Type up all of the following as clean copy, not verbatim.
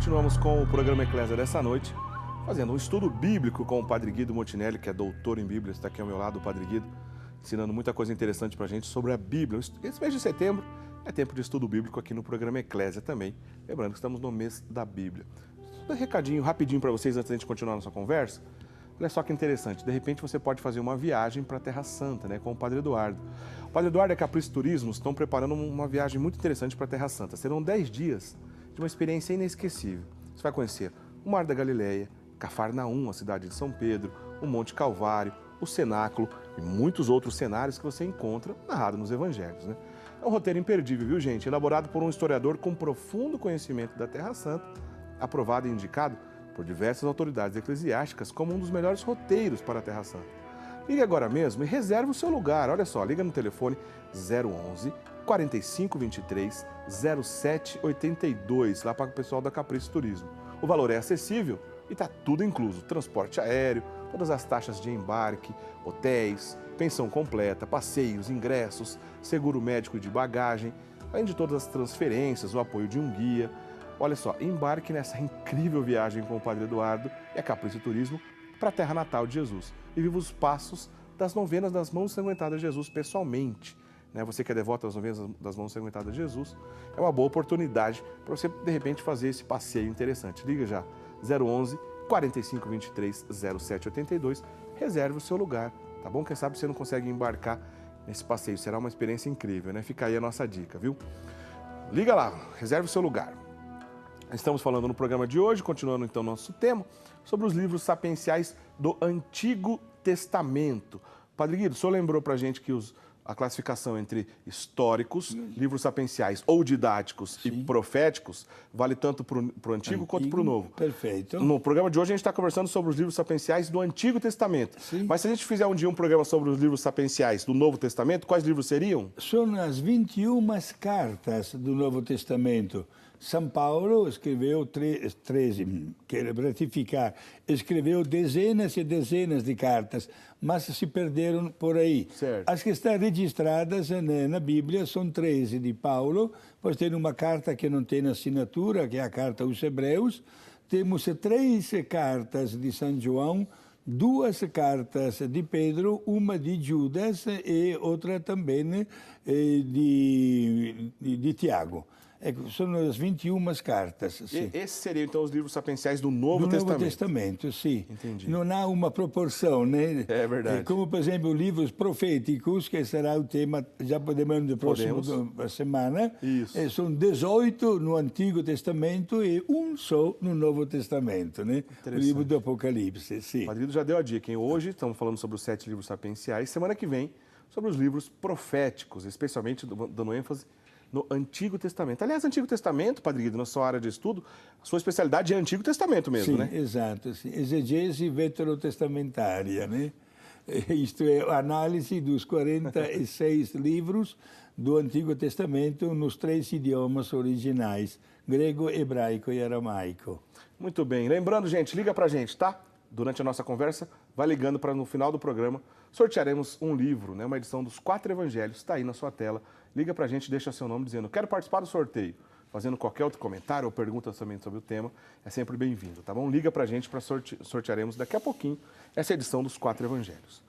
Continuamos com o programa Eclésia dessa noite, fazendo um estudo bíblico com o Padre Guido Montinelli, que é doutor em Bíblia, está aqui ao meu lado, o Padre Guido, ensinando muita coisa interessante para a gente sobre a Bíblia. Esse mês de setembro é tempo de estudo bíblico aqui no programa Eclésia também, lembrando que estamos no mês da Bíblia. Um recadinho rapidinho para vocês antes da gente continuar a nossa conversa. Olha só que interessante, de repente você pode fazer uma viagem para a Terra Santa, né, com o Padre Eduardo. O Padre Eduardo e a Capricho Turismo estão preparando uma viagem muito interessante para a Terra Santa. Serão 10 dias de uma experiência inesquecível. Você vai conhecer o Mar da Galileia, Cafarnaum, a cidade de São Pedro, o Monte Calvário, o Cenáculo e muitos outros cenários que você encontra narrado nos Evangelhos, né? É um roteiro imperdível, viu, gente? Elaborado por um historiador com profundo conhecimento da Terra Santa, aprovado e indicado por diversas autoridades eclesiásticas como um dos melhores roteiros para a Terra Santa. Ligue agora mesmo e reserve o seu lugar. Olha só, liga no telefone 011 4523 0782, lá para o pessoal da Capricho Turismo. O valor é acessível e está tudo incluso. Transporte aéreo, todas as taxas de embarque, hotéis, pensão completa, passeios, ingressos, seguro médico de bagagem, além de todas as transferências, o apoio de um guia. Olha só, embarque nessa incrível viagem com o Padre Eduardo e a Capricho Turismo para a terra natal de Jesus e viva os passos das novenas das mãos ensanguentadas de Jesus pessoalmente. Né? Você que é devoto às novenas das mãos ensanguentadas de Jesus, é uma boa oportunidade para você, de repente, fazer esse passeio interessante. Liga já, 011 4523 0782, reserve o seu lugar, tá bom? Quem sabe você não consegue embarcar nesse passeio, será uma experiência incrível, né? Fica aí a nossa dica, viu? Liga lá, reserve o seu lugar. Estamos falando no programa de hoje, continuando então nosso tema, sobre os livros sapienciais do Antigo Testamento. Padre Guido, o senhor lembrou para a gente que a classificação entre históricos, livros sapienciais ou didáticos e proféticos vale tanto para o Antigo quanto para o Novo. Perfeito. No programa de hoje a gente está conversando sobre os livros sapienciais do Antigo Testamento. Sim. Mas se a gente fizer um dia um programa sobre os livros sapienciais do Novo Testamento, quais livros seriam? São as 21 cartas do Novo Testamento. São Paulo escreveu 13, quero ratificar, escreveu dezenas e dezenas de cartas, mas se perderam por aí. Certo. As que estão registradas na Bíblia são 13 de Paulo, pois tem uma carta que não tem assinatura, que é a carta aos Hebreus. Temos 3 cartas de São João, 2 cartas de Pedro, uma de Judas e outra também de Tiago. São as 21 cartas. Sim. Esses seriam, então, os livros sapienciais do Novo Testamento? Do Novo Testamento, sim. Entendi. Não há uma proporção, né? É verdade. Como, por exemplo, livros proféticos, que será o tema, já podemos na próxima semana. Isso. São 18 no Antigo Testamento e um só no Novo Testamento, né? O livro do Apocalipse, sim. O Padre Guido já deu a dica, hein? Hoje estamos falando sobre os 7 livros sapienciais. Semana que vem, sobre os livros proféticos, especialmente dando ênfase no Antigo Testamento. Aliás, Antigo Testamento, Padre Guido, na sua área de estudo, a sua especialidade é Antigo Testamento mesmo, sim, né? Exato. Sim. Exegese veterotestamentária, né? Isto é, a análise dos 46 livros do Antigo Testamento nos 3 idiomas originais, grego, hebraico e aramaico. Muito bem. Lembrando, gente, liga pra gente, tá? Durante a nossa conversa, vai ligando para no final do programa, sortearemos um livro, né? Uma edição dos 4 Evangelhos, está aí na sua tela. Liga pra gente, deixa seu nome dizendo, quero participar do sorteio. Fazendo qualquer outro comentário ou pergunta também sobre o tema, é sempre bem-vindo, tá bom? Liga pra gente para sortearemos daqui a pouquinho essa edição dos 4 Evangelhos.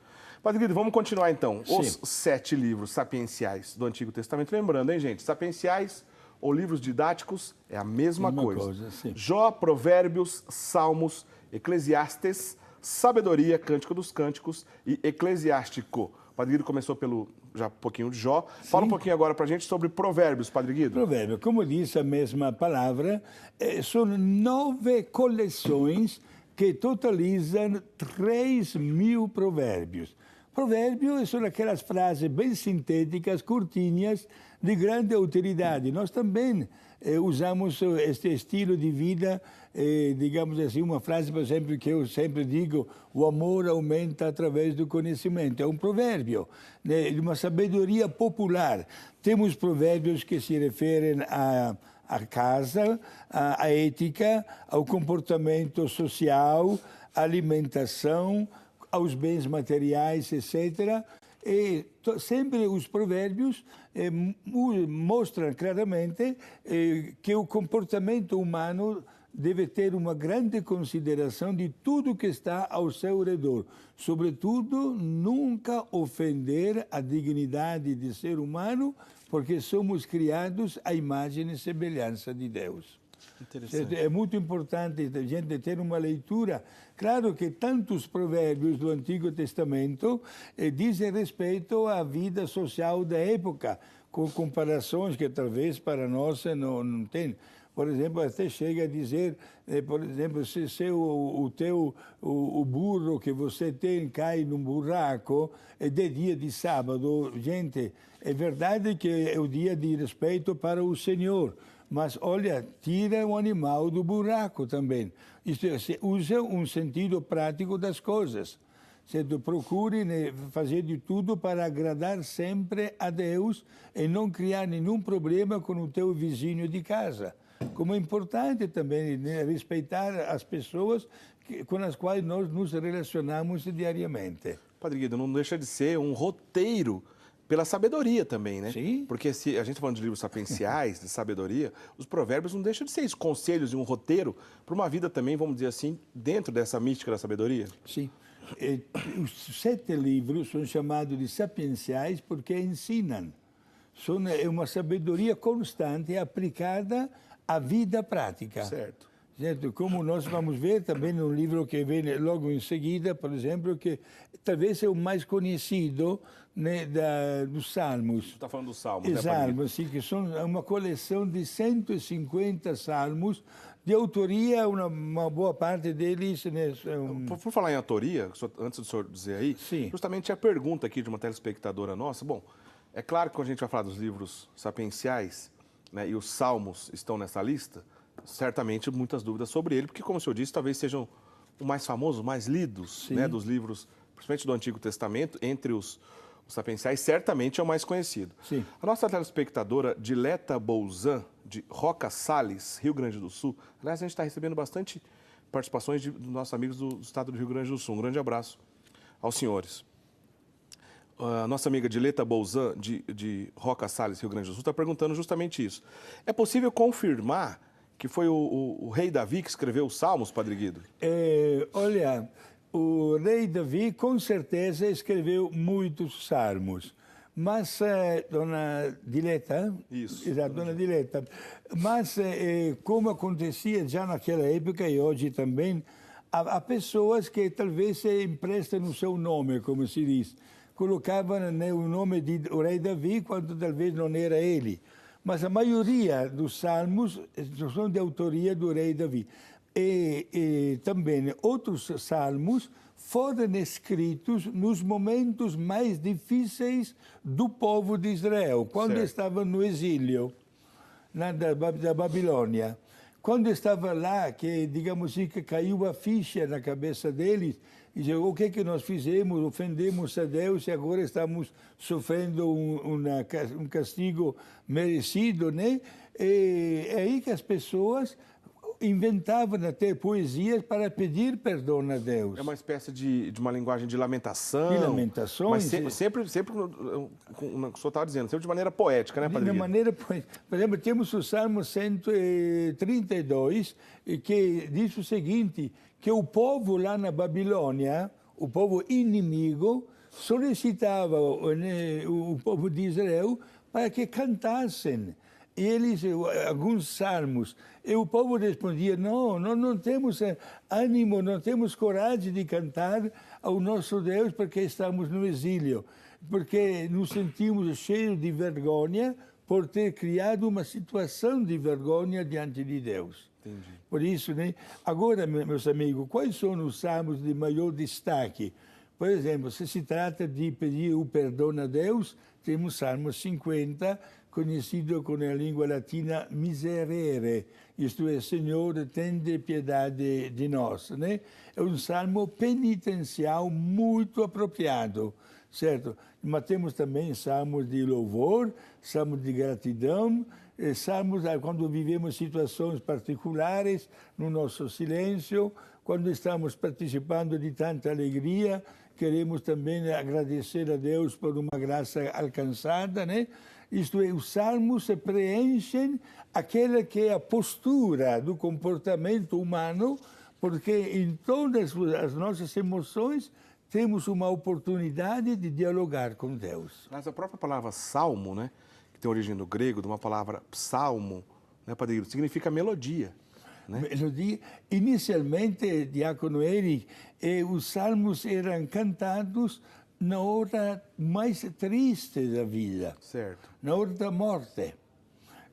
Padre Guido, vamos continuar então. Sim. Os 7 livros sapienciais do Antigo Testamento. Lembrando, hein, gente, sapienciais ou livros didáticos é a mesma coisa. Sim. Jó, Provérbios, Salmos, Eclesiastes, Sabedoria, Cântico dos Cânticos e Eclesiástico. O Padre Guido começou pelo já um pouquinho de Jó. Fala um pouquinho agora para a gente sobre Provérbios, Padre Guido. Provérbio, como diz a mesma palavra, são 9 coleções que totalizam 3.000 provérbios. Provérbios são aquelas frases bem sintéticas, curtinhas, de grande utilidade. Nós também usamos este estilo de vida, digamos assim, uma frase, por exemplo, que eu sempre digo, o amor aumenta através do conhecimento. É um provérbio, né, de uma sabedoria popular. Temos provérbios que se referem à casa, à ética, ao comportamento social, à alimentação, aos bens materiais, etc. E sempre os provérbios mostram claramente que o comportamento humano deve ter uma grande consideração de tudo que está ao seu redor. Sobretudo, nunca ofender a dignidade de ser humano, porque somos criados à imagem e semelhança de Deus. Interessante. É muito importante a gente ter uma leitura. Claro que tantos provérbios do Antigo Testamento dizem respeito à vida social da época, com comparações que talvez para nós não tem. Por exemplo, até chega a dizer, por exemplo, se o burro que você tem cai num buraco, é de dia de sábado. Gente, é verdade que é o dia de respeito para o Senhor, mas olha, tira o animal do buraco também. Isto é, usa um sentido prático das coisas. Procure fazer de tudo para agradar sempre a Deus e não criar nenhum problema com o teu vizinho de casa. Como é importante também respeitar as pessoas com as quais nós nos relacionamos diariamente. Padre Guido, não deixa de ser um roteiro pela sabedoria também, né? Sim. Porque se a gente está falando de livros sapienciais, de sabedoria, os provérbios não deixam de ser isso, conselhos e um roteiro para uma vida também, vamos dizer assim, dentro dessa mística da sabedoria? Sim. Os 7 livros são chamados de sapienciais porque ensinam. É uma sabedoria constante aplicada à vida prática. Certo. Como nós vamos ver também no livro que vem logo em seguida, por exemplo, que talvez é o mais conhecido, né, dos Salmos. Você está falando dos Salmos, né? Salmos, sim, que são uma coleção de 150 salmos, de autoria, uma boa parte deles... Né, por falar em autoria, antes do senhor dizer aí, sim, justamente a pergunta aqui de uma telespectadora nossa, bom, é claro que quando a gente vai falar dos livros sapienciais, né, e os Salmos estão nessa lista, certamente muitas dúvidas sobre ele, porque, como o senhor disse, talvez sejam o mais famoso, mais lidos, né, dos livros, principalmente do Antigo Testamento, entre os sapienciais, certamente é o mais conhecido. Sim. A nossa telespectadora, Dileta Bouzan, de Roca Salles, Rio Grande do Sul, aliás, a gente está recebendo bastante participações dos nossos amigos do estado do Rio Grande do Sul. Um grande abraço aos senhores. A nossa amiga Dileta Bouzan, de Roca Salles, Rio Grande do Sul, está perguntando justamente isso. É possível confirmar que foi o rei Davi que escreveu os Salmos, Padre Guido? Olha, o rei Davi com certeza escreveu muitos salmos, mas dona Dileta, isso, exato, dona Dileta, mas como acontecia já naquela época e hoje também, há pessoas que talvez emprestam o seu nome, como se diz, colocavam o nome de o rei Davi quando talvez não era ele. Mas a maioria dos salmos são de autoria do rei Davi. E também outros salmos foram escritos nos momentos mais difíceis do povo de Israel, quando estavam no exílio da Babilônia. Quando estava lá, que digamos assim, que caiu a ficha na cabeça deles, e dizia, o que nós fizemos? Ofendemos a Deus e agora estamos sofrendo um castigo merecido, né? E é aí que as pessoas inventavam até poesias para pedir perdão a Deus. É uma espécie de uma linguagem de lamentação. De lamentações. Mas sempre como o senhor estava dizendo, sempre de maneira poética, né, Padre Guido? De maneira poética. Por exemplo, temos o Salmo 132, que diz o seguinte, que o povo lá na Babilônia, o povo inimigo, solicitava o povo de Israel para que cantassem. E eles, alguns salmos, e o povo respondia, não temos ânimo, não temos coragem de cantar ao nosso Deus porque estamos no exílio, porque nos sentimos cheios de vergonha por ter criado uma situação de vergonha diante de Deus. Entendi. Por isso, né? Agora, meus amigos, quais são os salmos de maior destaque? Por exemplo, se trata de pedir o perdão a Deus, temos o Salmo 50, conhecido com a língua latina miserere, isto é, Senhor, tende piedade de nós, né? É um salmo penitencial muito apropriado, certo? Mas temos também salmos de louvor, salmos de gratidão, salmos quando vivemos situações particulares, no nosso silêncio, quando estamos participando de tanta alegria, queremos também agradecer a Deus por uma graça alcançada, né? Isto é, os salmos preenchem aquela que é a postura do comportamento humano, porque em todas as nossas emoções temos uma oportunidade de dialogar com Deus. Mas a própria palavra salmo, né, que tem origem no grego, de uma palavra psalmo, né, Padre Guido, significa melodia. Né? Melodia. Inicialmente, Diácono Eric, os salmos eram cantados na hora mais triste da vida, Certo. na hora da morte.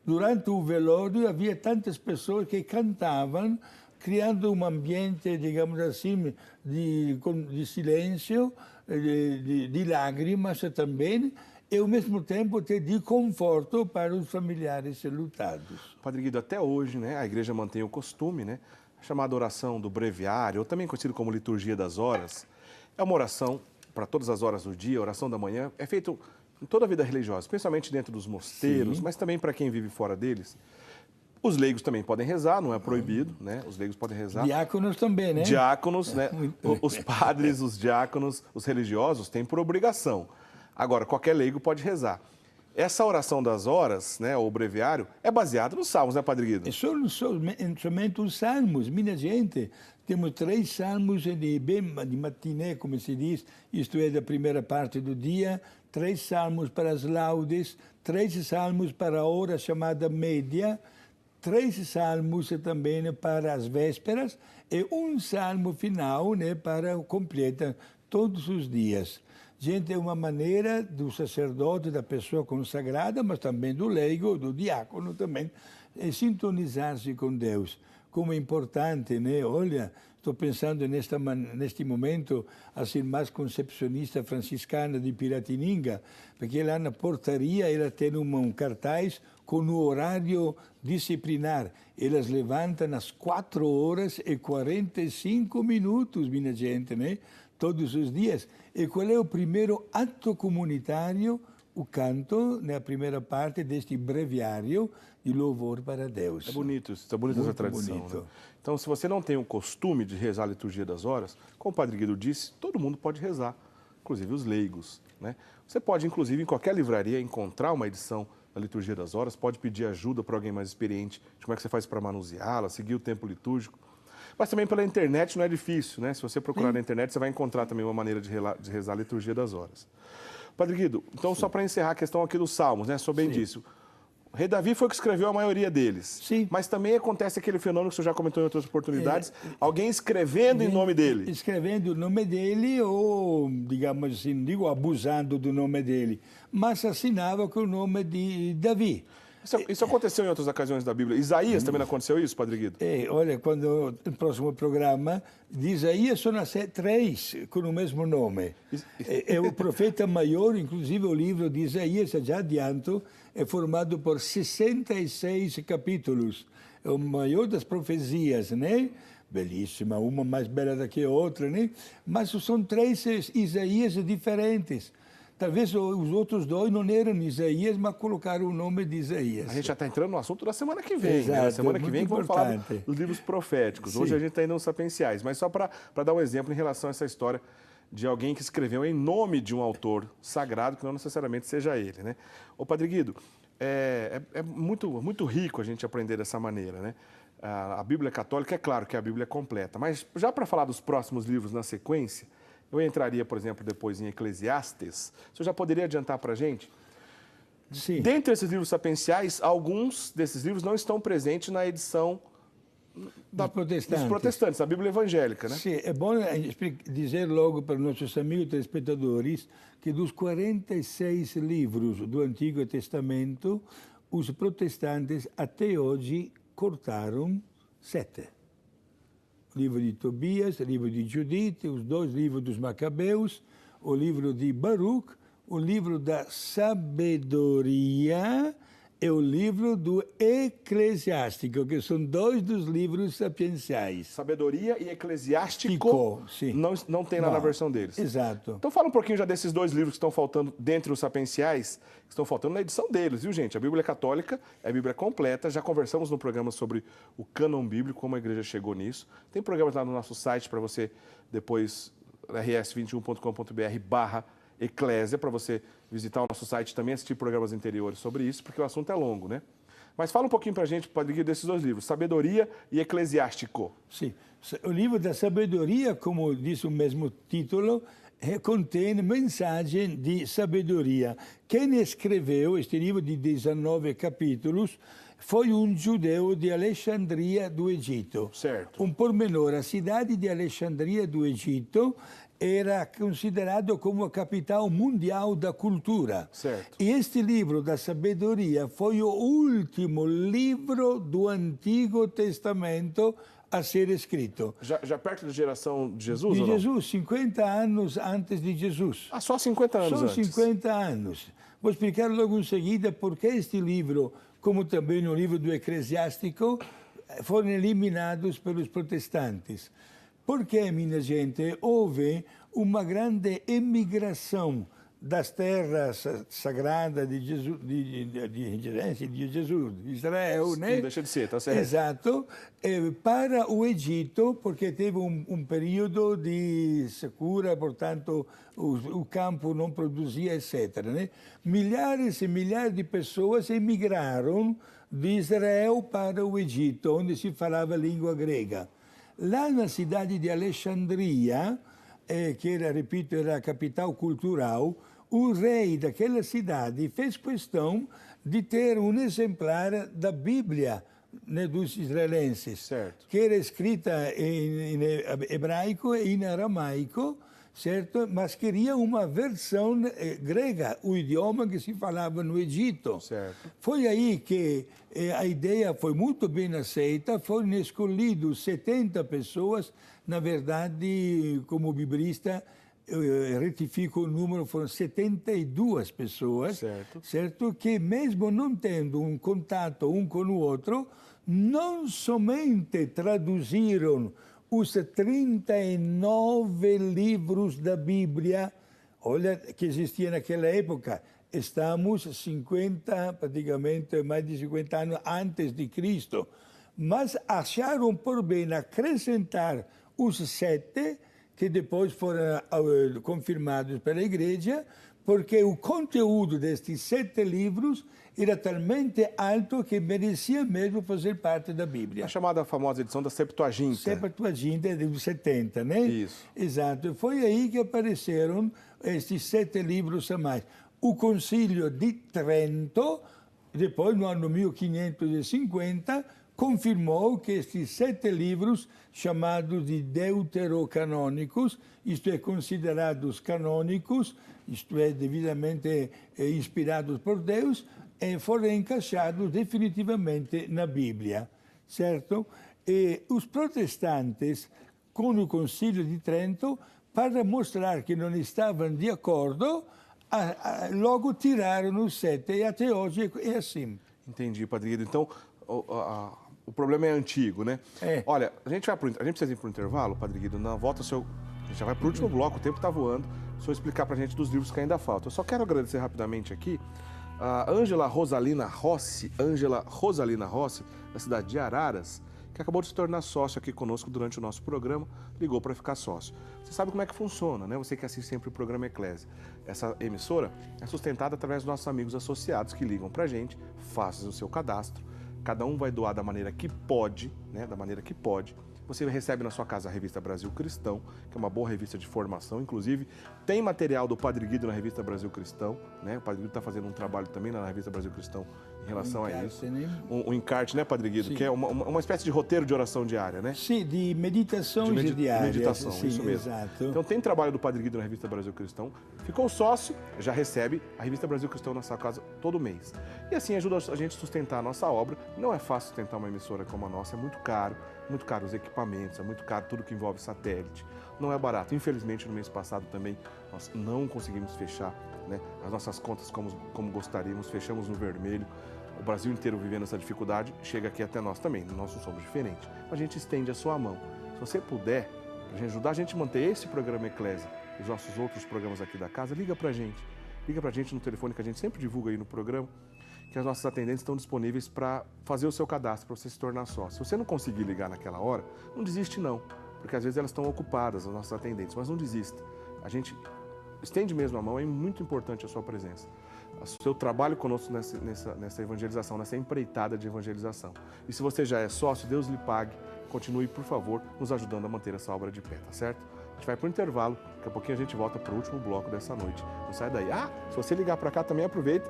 Durante o velório havia tantas pessoas que cantavam, criando um ambiente, digamos assim, de silêncio, de lágrimas também, e ao mesmo tempo de conforto para os familiares enlutados. Padre Guido, até hoje, né, a igreja mantém o costume, né, a chamada oração do breviário, ou também conhecido como liturgia das horas. É uma oração para todas as horas do dia, a oração da manhã, é feito em toda a vida religiosa, principalmente dentro dos mosteiros, mas também para quem vive fora deles. Os leigos também podem rezar, não é proibido, né? Os leigos podem rezar. Diáconos também, né? Diáconos, né? Os padres, os diáconos, os religiosos têm por obrigação. Agora, qualquer leigo pode rezar. Essa oração das horas, né, ou breviário, é baseado nos salmos, né, Padre Guido? Somente os salmos, minha gente. Temos 3 salmos de matiné, como se diz, isto é, da primeira parte do dia, 3 salmos para as laudes, 3 salmos para a hora chamada média, 3 salmos também para as vésperas e um salmo final, né, para completar todos os dias. Gente, é uma maneira do sacerdote, da pessoa consagrada, mas também do leigo, do diácono também, sintonizar-se com Deus. Como é importante, né? Olha, estou pensando neste momento, assim, mais concepcionista franciscana de Piratininga, porque lá na portaria ela tem um cartaz com o horário disciplinar. Elas levantam às 4h45, minha gente, né? Todos os dias. E qual é o primeiro ato comunitário? O canto, na primeira parte deste breviário de louvor para Deus. É bonito isso, é bonita essa tradição. Bonito. Né? Então, se você não tem o costume de rezar a liturgia das horas, como o Padre Guido disse, todo mundo pode rezar, inclusive os leigos. Né? Você pode, inclusive, em qualquer livraria, encontrar uma edição da liturgia das horas, pode pedir ajuda para alguém mais experiente de como é que você faz para manuseá-la, seguir o tempo litúrgico. Mas também pela internet não é difícil, né? Se você procurar na internet, você vai encontrar também uma maneira de rezar a liturgia das horas. Padre Guido, então só para encerrar a questão aqui dos salmos, né? O senhor bem disse, o rei Davi foi o que escreveu a maioria deles. Sim. Mas também acontece aquele fenômeno que o senhor já comentou em outras oportunidades, alguém escrevendo em nome dele. Escrevendo o nome dele ou, digamos assim, não digo abusando do nome dele, mas assinava com o nome de Davi. Isso aconteceu em outras ocasiões da Bíblia. Isaías também não aconteceu isso, Padre Guido? Olha, quando no próximo programa, de Isaías são 3 com o mesmo nome. É o profeta maior, inclusive o livro de Isaías, já adianto, é formado por 66 capítulos. É o maior das profecias, né? Belíssima, uma mais bela do que a outra, né? Mas são 3 Isaías diferentes. Talvez os outros 2 não eram Isaías, mas colocaram o nome de Isaías. A gente já está entrando no assunto da semana que vem. Exato, né? Na semana que vem vamos falar dos livros proféticos. Sim. Hoje a gente está indo nos sapinciais. Mas só para dar um exemplo em relação a essa história de alguém que escreveu em nome de um autor sagrado, que não necessariamente seja ele. Né? Ô, Padre Guido, é muito rico a gente aprender dessa maneira. Né? A Bíblia católica, é claro que a Bíblia é completa. Mas já para falar dos próximos livros na sequência, eu entraria, por exemplo, depois em Eclesiastes. O senhor já poderia adiantar para a gente? Sim. Dentre esses livros sapienciais, alguns desses livros não estão presentes na edição dos protestantes, da Bíblia evangélica, né? Sim, é bom dizer logo para os nossos amigos telespectadores que dos 46 livros do Antigo Testamento, os protestantes até hoje cortaram 7. O livro de Tobias, o livro de Judite, os 2 livros dos Macabeus, o livro de Baruch, o livro da Sabedoria e o livro do Eclesiástico, que são 2 dos livros sapienciais. Sabedoria e Eclesiástico sim. Não tem lá na versão deles. Exato. Então fala um pouquinho já desses 2 livros que estão faltando dentre os sapienciais, que estão faltando na edição deles, viu, gente? A Bíblia católica é a Bíblia completa. Já conversamos no programa sobre o cânon bíblico, como a igreja chegou nisso. Tem programas lá no nosso site para você depois, rs21.com.br/ Eclésia, para você visitar o nosso site e também assistir programas anteriores sobre isso, porque o assunto é longo, né? Mas fala um pouquinho para a gente, Padre Guido, desses dois livros, Sabedoria e Eclesiástico. Sim, o livro da sabedoria, como diz o mesmo título, contém mensagem de sabedoria. Quem escreveu este livro de 19 capítulos foi um judeu de Alexandria do Egito. Certo. Um pormenor, a cidade de Alexandria do Egito era considerado como a capital mundial da cultura. Certo. E este livro da sabedoria foi o último livro do Antigo Testamento a ser escrito. Já perto da geração de Jesus, De ou não? Jesus, 50 anos antes de Jesus. Ah, só 50 anos Só antes. 50 anos. Vou explicar logo em seguida porque este livro, como também o livro do Eclesiástico, foram eliminados pelos protestantes. Porque, minha gente, houve uma grande emigração das terras sagradas de Jesus, de Israel, né? Não deixa de ser, tá certo. Exato, para o Egito, porque teve um período de secura, portanto, o campo não produzia, etc. Né? Milhares e milhares de pessoas emigraram de Israel para o Egito, onde se falava a língua grega. Lá na cidade de Alexandria, que era, repito, era a capital cultural, o rei daquela cidade fez questão de ter um exemplar da Bíblia, né, dos israelenses, Certo. que era escrita em hebraico e em aramaico, certo? Mas queria uma versão grega, o idioma que se falava no Egito. Certo. Foi aí que a ideia foi muito bem aceita, foram escolhidos 70 pessoas, na verdade, como biblista, retifico o número, foram 72 pessoas, certo? Que mesmo não tendo um contato um com o outro, não somente traduziram os 39 livros da Bíblia, olha, que existia naquela época. Estamos 50, praticamente mais de 50 anos antes de Cristo. Mas acharam por bem acrescentar os 7, que depois foram confirmados pela Igreja, porque o conteúdo destes 7 livros era talmente alto que merecia mesmo fazer parte da Bíblia. A chamada famosa edição da Septuaginta. Septuaginta dos 70, né? Isso. Exato. Foi aí que apareceram estes 7 livros a mais. O Concílio de Trento, depois no ano 1550, confirmou que estes 7 livros, chamados de deuterocanônicos, isto é, considerados canônicos, isto é, devidamente inspirados por Deus, foram encaixados definitivamente na Bíblia, certo? E os protestantes, com o Concílio de Trento, para mostrar que não estavam de acordo, logo tiraram os 7, e até hoje é assim. Entendi, Padre Guido. Então, o problema é antigo, né? Olha, a gente precisa ir para o intervalo, Padre Guido. Na volta, a gente já vai para o último bloco, o tempo está voando. O senhor explicar para a gente dos livros que ainda faltam. Eu só quero agradecer rapidamente aqui a Ângela Rosalina Rossi, da cidade de Araras, que acabou de se tornar sócio aqui conosco durante o nosso programa, ligou para ficar sócio. Você sabe como é que funciona, né? Você que assiste sempre o programa Eclésia. Essa emissora é sustentada através dos nossos amigos associados que ligam para a gente, fazem o seu cadastro. Cada um vai doar da maneira que pode, né? Da maneira que pode. Você recebe na sua casa a revista Brasil Cristão, que é uma boa revista de formação. Inclusive, tem material do Padre Guido na revista Brasil Cristão, né? O Padre Guido está fazendo um trabalho também na revista Brasil Cristão em relação a isso. Né? Um encarte, né, Padre Guido? Sim. Que é uma espécie de roteiro de oração diária, né? Sim, de meditações diárias. Meditação, sim, isso mesmo. Exato. Então tem trabalho do Padre Guido na revista Brasil Cristão. Ficou sócio, já recebe a revista Brasil Cristão na sua casa todo mês. E assim ajuda a gente a sustentar a nossa obra. Não é fácil sustentar uma emissora como a nossa, é muito caro os equipamentos, é muito caro tudo que envolve satélite. Não é barato. Infelizmente, no mês passado também nós não conseguimos fechar, né, as nossas contas como gostaríamos, fechamos no vermelho. O Brasil inteiro vivendo essa dificuldade, chega aqui até nós também, nós não somos diferentes. A gente estende a sua mão. Se você puder, para ajudar a gente a manter esse programa Eclésia e os nossos outros programas aqui da casa, liga para a gente. Liga para a gente no telefone que a gente sempre divulga aí no programa, que as nossas atendentes estão disponíveis para fazer o seu cadastro, para você se tornar sócio. Se você não conseguir ligar naquela hora, não desiste não, porque às vezes elas estão ocupadas, as nossas atendentes, mas não desista. A gente estende mesmo a mão, é muito importante a sua presença. O seu trabalho conosco nessa evangelização, nessa empreitada de evangelização. E se você já é sócio, Deus lhe pague. Continue, por favor, nos ajudando a manter essa obra de pé, tá certo? A gente vai para o intervalo, daqui a pouquinho a gente volta para o último bloco dessa noite. Não sai daí. Se você ligar para cá também aproveita,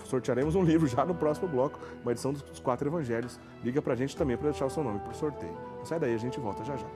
sortearemos um livro já no próximo bloco, uma edição dos 4 evangelhos. Liga para a gente também para deixar o seu nome para o sorteio. Não sai daí, a gente volta já já.